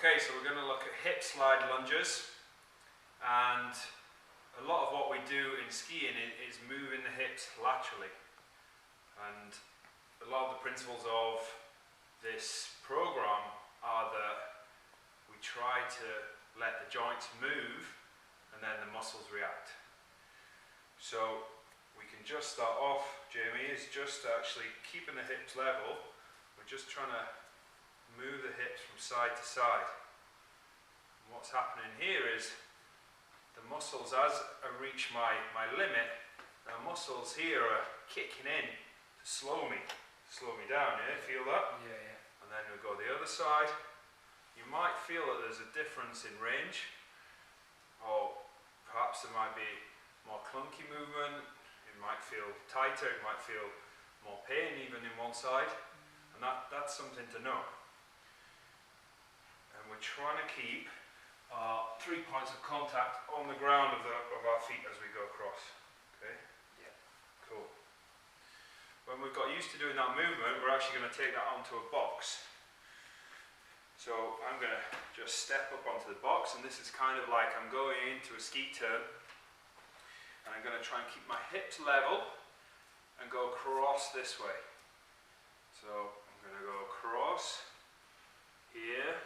Okay, so we're going to look at hip slide lunges, and a lot of what we do in skiing is moving the hips laterally, and a lot of the principles of this program are that we try to let the joints move and then the muscles react. So we can just start off, Jamie, is just actually keeping the hips level. We're just trying to move the hips from side to side. And what's happening here is the muscles, as I reach my limit, the muscles here are kicking in to slow me down, yeah? Feel that? Yeah, yeah. And then we'll go the other side. You might feel that there's a difference in range, or perhaps there might be more clunky movement, it might feel tighter, it might feel more pain even in one side, and that's something to know. And we're trying to keep our 3 points of contact on the ground of our feet as we go across. Okay? Yeah. Cool. When we've got used to doing that movement, we're actually going to take that onto a box. So I'm going to just step up onto the box, and this is kind of like I'm going into a ski turn, and I'm going to try and keep my hips level and go across this way. So I'm going to go across here.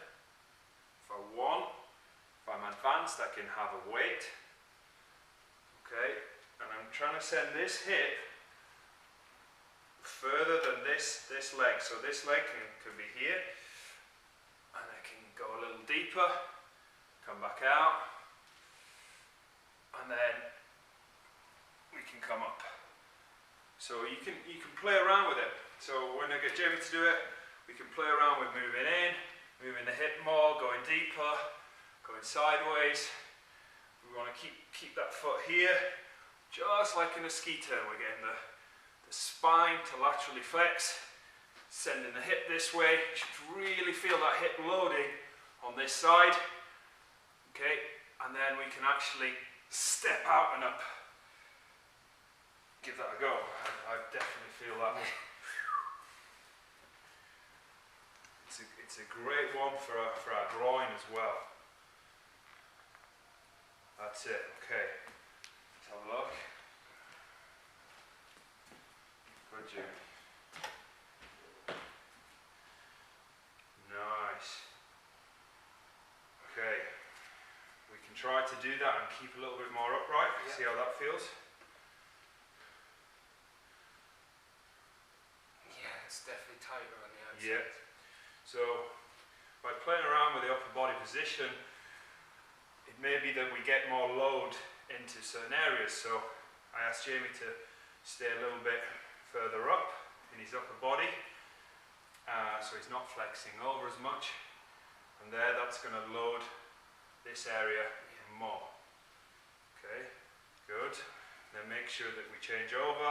If I want, if I'm advanced, I can have a weight. Okay, and I'm trying to send this hip further than this leg. So this leg can be here, and I can go a little deeper, come back out, and then we can come up. So you can play around with it. So when I get Jamie to do it, we can play around with moving in, moving the hip more, going deeper, going sideways. We want to keep that foot here, just like in a ski turn. We're getting the spine to laterally flex, sending the hip this way. You should really feel that hip loading on this side. Okay, and then we can actually step out and up. Give that a go. I definitely feel that. It's a great one for our groin as well. That's it. Okay. Let's have a look. Good, Jimmy. Nice. Okay. We can try to do that and keep a little bit more upright. Yeah. See how that feels? Yeah, it's definitely tighter on the outside. Yeah. So by playing around with the upper body position, it may be that we get more load into certain areas. So I asked Jamie to stay a little bit further up in his upper body, so he's not flexing over as much, and that's going to load this area more. Okay, good. Then make sure that we change over,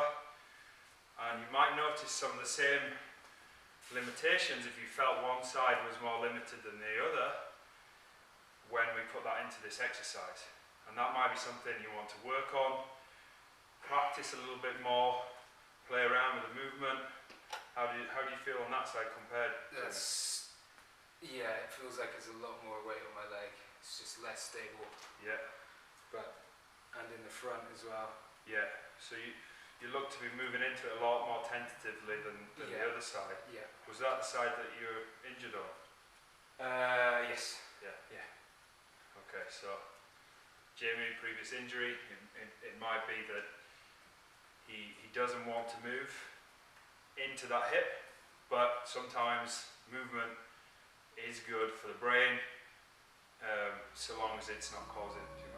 and you might notice some of the same limitations if you felt one side was more limited than the other when we put that into this exercise. And that might be something you want to work on, practice a little bit more, play around with the movement. How do you feel on that side compared to... Yeah, it feels like there's a lot more weight on my leg. It's just less stable. Yeah. And in the front as well. Yeah, so you look to be moving into it a lot more tentatively than the other side. Yeah. Was that the side that you were injured on? Yes. Yeah. Yeah. Okay, so Jamie, previous injury, it might be that he doesn't want to move into that hip, but sometimes movement is good for the brain, so long as it's not causing too